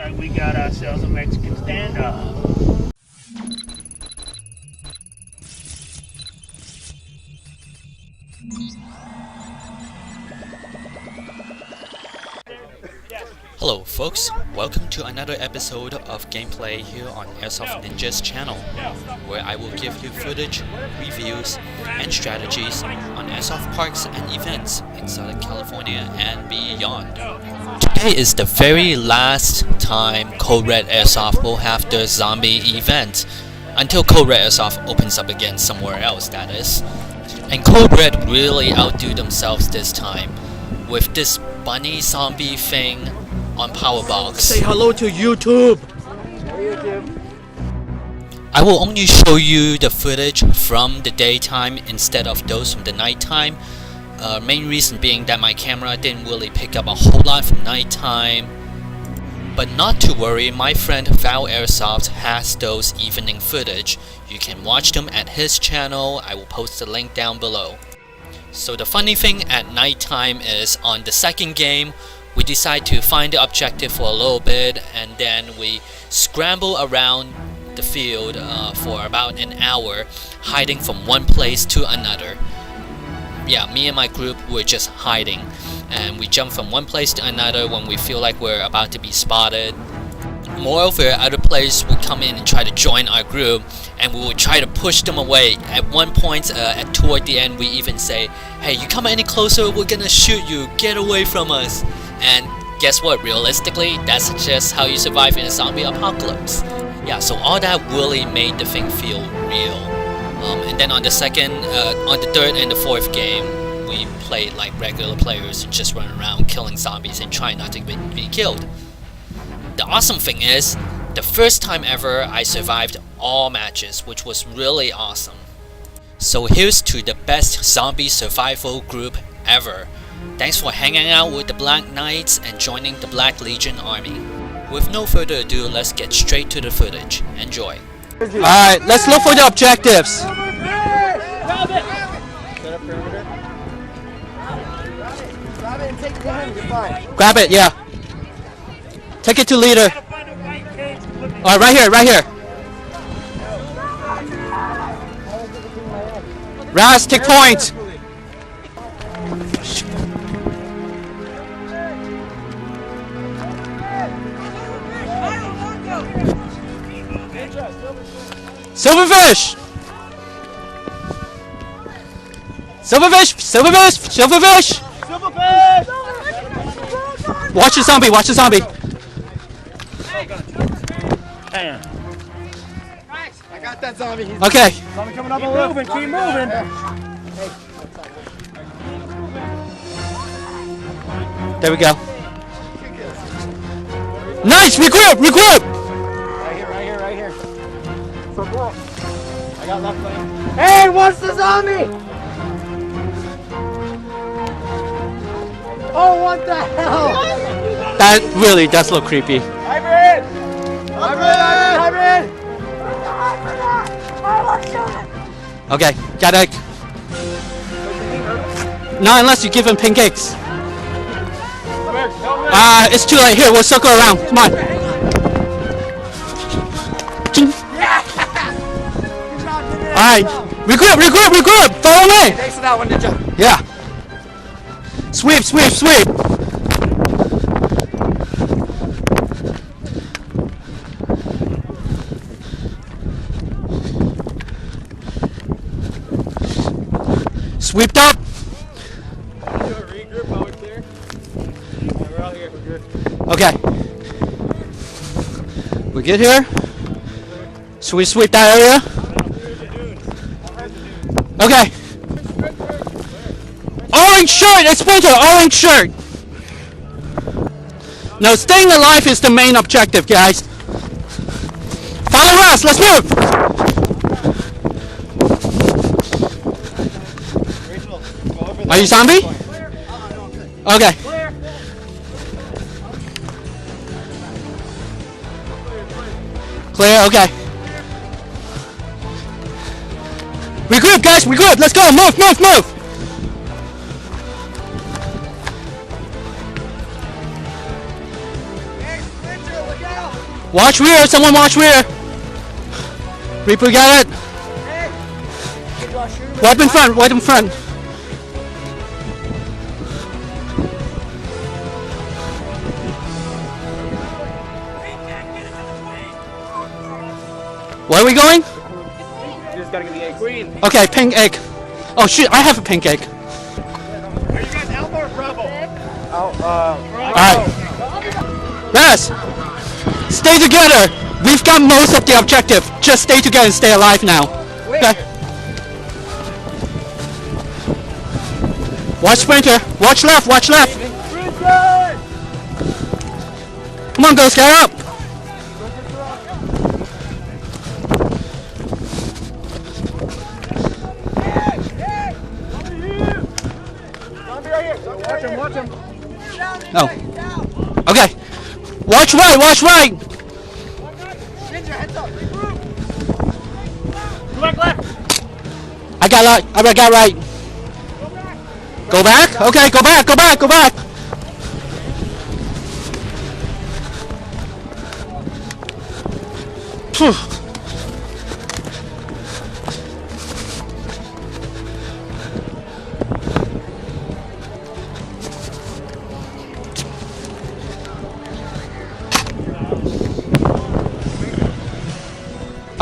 like we got ourselves a Mexican standoff. Hello folks, welcome to another episode of gameplay here on Airsoft Ninja's channel, where I will give you footage, reviews, and strategies on airsoft parks and events in Southern California and beyond. Today is the very last time CodeRed Airsoft will have the zombie event, until CodeRed Airsoft opens up again somewhere else, that is. And CodeRed really outdo themselves this time, with this bunny zombie thing on Powerbox. Say hello to YouTube! I will only show you the footage from the daytime instead of those from the nighttime. Main reason being that my camera didn't really pick up a whole lot from nighttime. But not to worry, my friend ValAirsoft has those evening footage. You can watch them at his channel. I will post the link down below. So the funny thing at nighttime is on the second game, we decide to find the objective for a little bit, and then we scramble around the field for about an hour, hiding from one place to another. Yeah, me and my group were just hiding, and we jump from one place to another when we feel like we're about to be spotted. Moreover, other players would come in and try to join our group, and we would try to push them away. At one point, toward the end, we even say, "Hey, you come any closer, we're gonna shoot you, get away from us." And guess what, realistically, that's just how you survive in a zombie apocalypse. Yeah, so all that really made the thing feel real. And then on the third and the fourth game, we played like regular players and just run around killing zombies and trying not to be killed. The awesome thing is, the first time ever I survived all matches, which was really awesome. So here's to the best zombie survival group ever. Thanks for hanging out with the Black Knights and joining the Black Legion Army. With no further ado, let's get straight to the footage. Enjoy. Alright, let's look for the objectives. Grab it, yeah. Take it to leader. Alright, right here, right here. Raz, take point. Silverfish! Silverfish! Silverfish! Silverfish! Silverfish! Watch the zombie! Watch the zombie! Damn. I got that zombie. Okay. Zombie coming up. Keep moving. Keep moving. There we go. Nice! Regroup! Regroup! Right here. So cool. I got left lane. Hey, what's the zombie? Oh, what the hell? That really does look creepy. Hybrid! Okay, got it. Not unless you give him pancakes. It's too late. Here, we'll circle around. Come on. Alright, regroup! Follow me! Thanks for that one, Ninja. Yeah. Sweep! Sweeped up! Regroup while we're clear. We're all here. We're good. Okay. We good here? Should we sweep that area? Okay. Orange shirt! Exploiter! Orange shirt! No, staying alive is the main objective, guys. Follow us! Let's move! Are you zombie? Okay. Clear, okay. Regroup, guys, regroup. Let's go. Move. Watch rear, someone watch rear. Reaper got it. Wipe in front, wipe in front. Where are we going? You just gotta get the egg. Queen. Okay, pink egg. Oh shit, I have a pink egg. Are you guys Alpha or Bravo? Alright. Yes! Stay together! We've got most of the objective. Just stay together and stay alive now. Okay. Watch Sprinter. Watch left, watch left. Come on, girls, get up! Watch him. No. Okay. Watch right, watch right! Ninja, heads up. Regroup. Left. I got right. Go back? Okay, go back. Phew.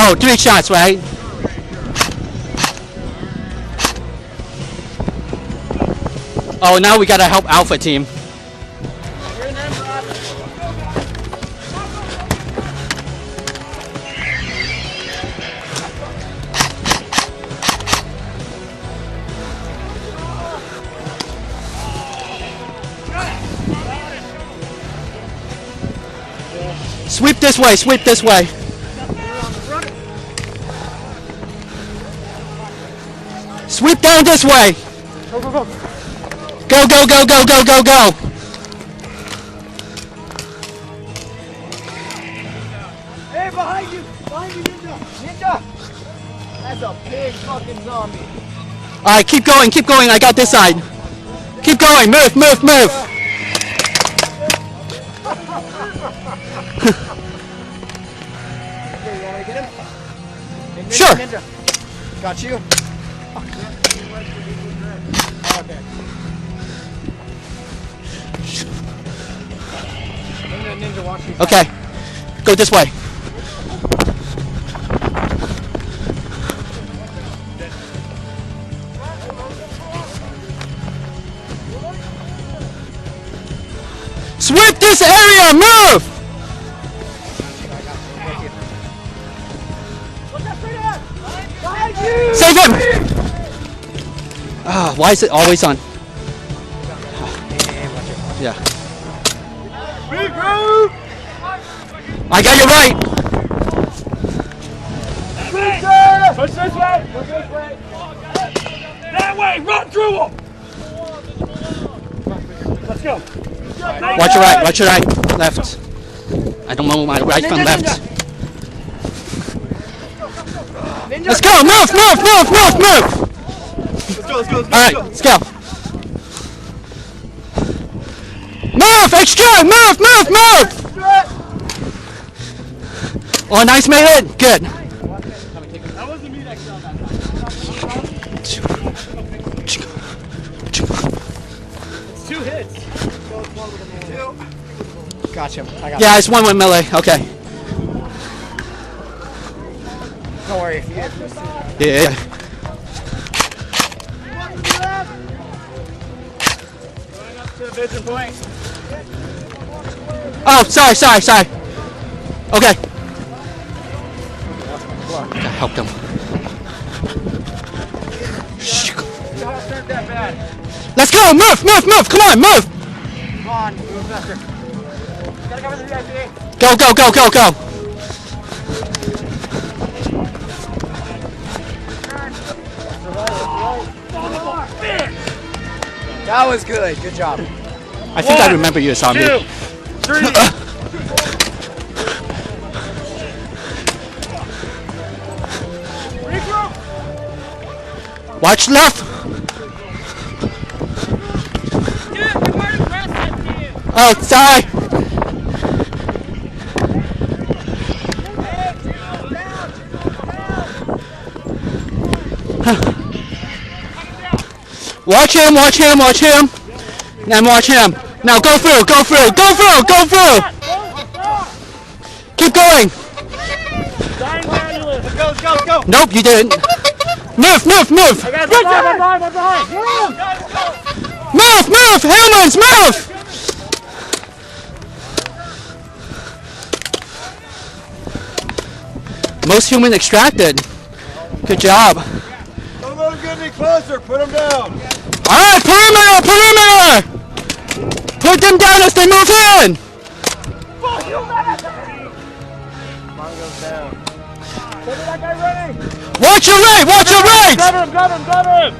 Oh, 3 shots, right? Oh, now we gotta help Alpha team. Sweep this way, sweep this way. Sweep down this way. Go, go, go. Go, go, go, go, go, go, go. Hey, behind you, Ninja. Ninja. That's a big fucking zombie. Alright, keep going, I got this side. Keep going, move. Okay, you want me to get him? Ninja, Sure. Ninja. Got you. Okay. Ninja, watch you. Okay, go this way. Sweep this area, move! Save him! Ah, why is it always on? Yeah. Regroup! I got you right! Push this way! That way! Run through them! Let's go! Watch your right, left. I don't know my right from left. Let's go, move! Let's go. Alright, let's go. Move! Extra! Move! Oh, nice made it! Good. That wasn't me that killed that It's 2 hits. Gotcha. I got Yeah, it's 1 with melee. Okay. Don't worry. Yeah. Going up to the vision point. Oh, sorry. Okay. Gotta help them. Not that bad. Let's go! Move! Come on, move! Come on, move faster. Gotta cover the VIP. Go! That was good. Good job. I think I remember you saw me. 2, 3. Watch left! Oh, sorry! Watch him, watch him, watch him. Now watch him. Now go through, go through, go through, go through. Keep going. Let's go. Nope, you didn't. Move, move, move. I got I'm behind. Move, humans, move. Most human extracted. Good job. Don't let him get any closer. Put him down. Alright, perimeter! Put them down as they move in! That guy ready. Watch your right! Watch your right! Got him.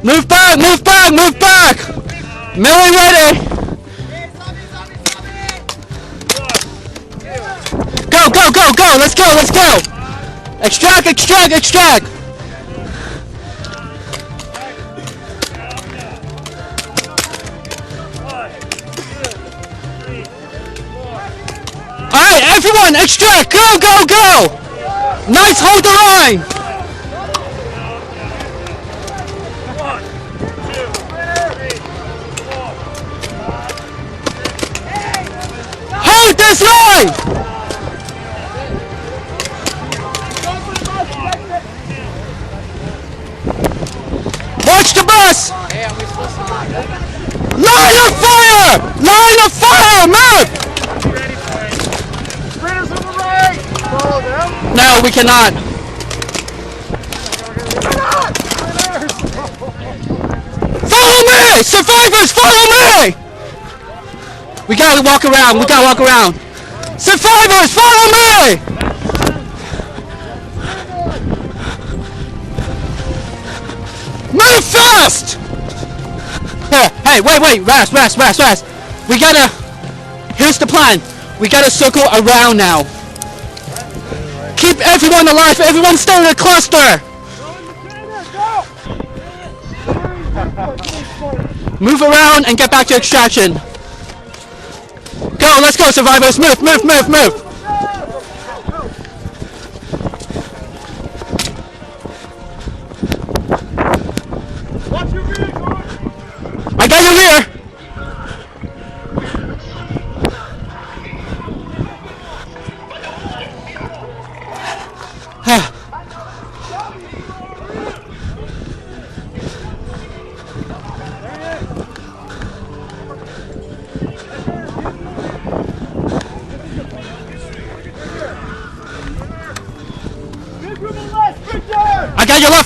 Move back! Millie ready! Go! Let's go! Extract! Alright, everyone, extract! Go! Nice, hold the line! Hold this line! Watch the bus! Line of fire! Move! Sprinters on the right. Follow them. No, we cannot. Follow me! Survivors, follow me! We gotta walk around. Survivors, follow me! Move fast! Hey, wait, rest. We gotta, here's the plan. We gotta circle around now. Keep everyone alive, everyone stay in a cluster! Move around and get back to extraction. Go, let's go, survivors, move! Watch your rear, George. I got your rear!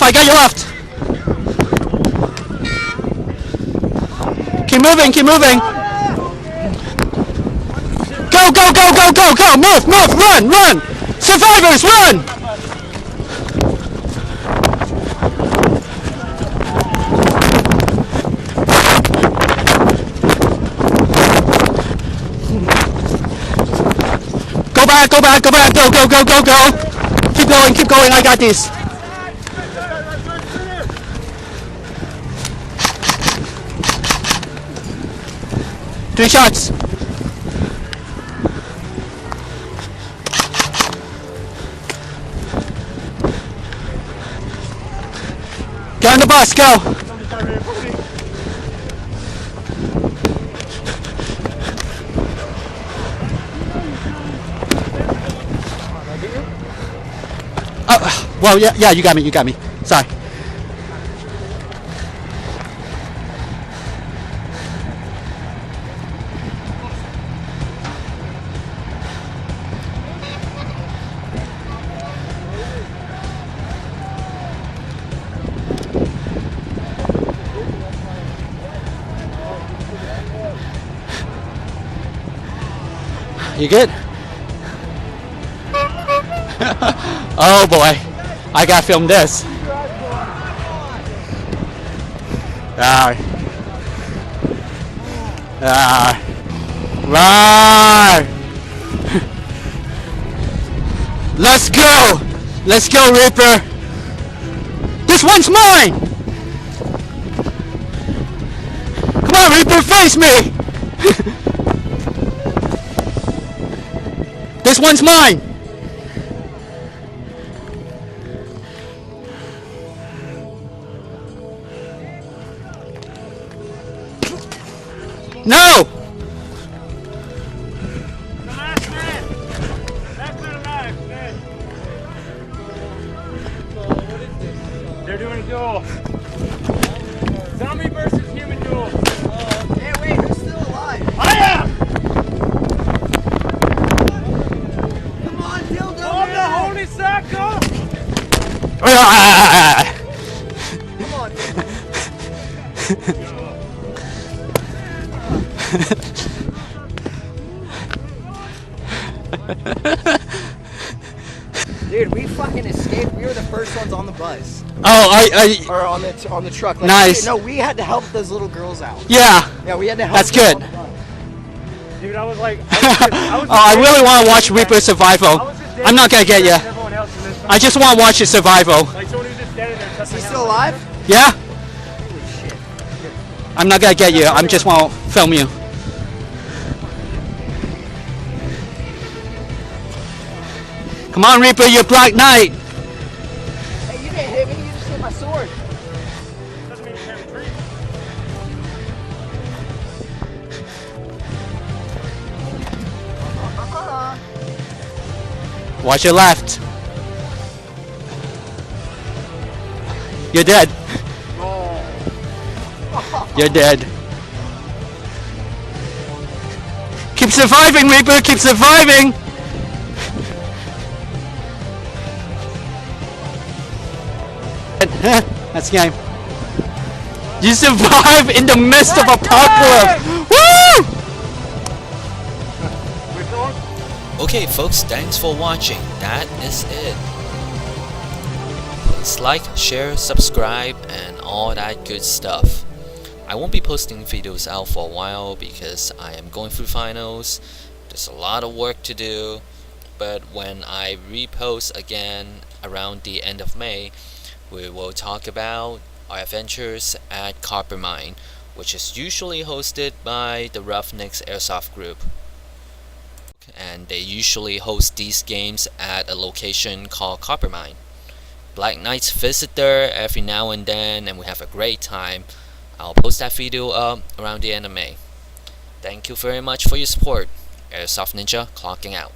I got your left! Keep moving! Go! Move! Run! Survivors, run! Go back! Go! Keep going, I got this! Three shots! Get on the bus, go! Well, yeah, you got me. Sorry. You good? Oh boy, I gotta film this. Right. Let's go, Reaper. This one's mine. Come on, Reaper, face me. This one's mine. No! The last man. Last man alive. Dead. They're doing a duel. Zombie versus human duel. Hey, wait, who's still alive? I am! Come on, dildo. Oh, the holy saco! Come on. Dude, we fucking escaped. We were the first ones on the bus. Oh, Or on the truck. Like, Nice. No, we had to help those little girls out. yeah. Yeah, we had to help That's them good. on the bus. Dude, I was like, I really want to watch Reaper Survival. I'm not gonna get you. I just want to watch the survival. Like someone who's just standing there. Is he still alive? Yeah? Holy shit. I'm not gonna get you. I'm just want to film you. Come on, Reaper, you're Black Knight. Hey, you didn't hit me. You just hit my sword. Doesn't mean you can't retreat. Watch your left. You're dead. You're dead. Keep surviving, Reaper. Keep surviving. That's the game. You survive in the midst of apocalypse. Woo! Okay folks, thanks for watching. That is it. Please like, share, subscribe, and all that good stuff. I won't be posting videos out for a while because I am going through finals. There's a lot of work to do, but when I repost again around the end of May, we will talk about our adventures at Copper Mine, which is usually hosted by the Roughnecks Airsoft group. And they usually host these games at a location called Copper Mine. Black Knights visit there every now and then, and we have a great time. I'll post that video up around the end of May. Thank you very much for your support. Airsoft Ninja clocking out.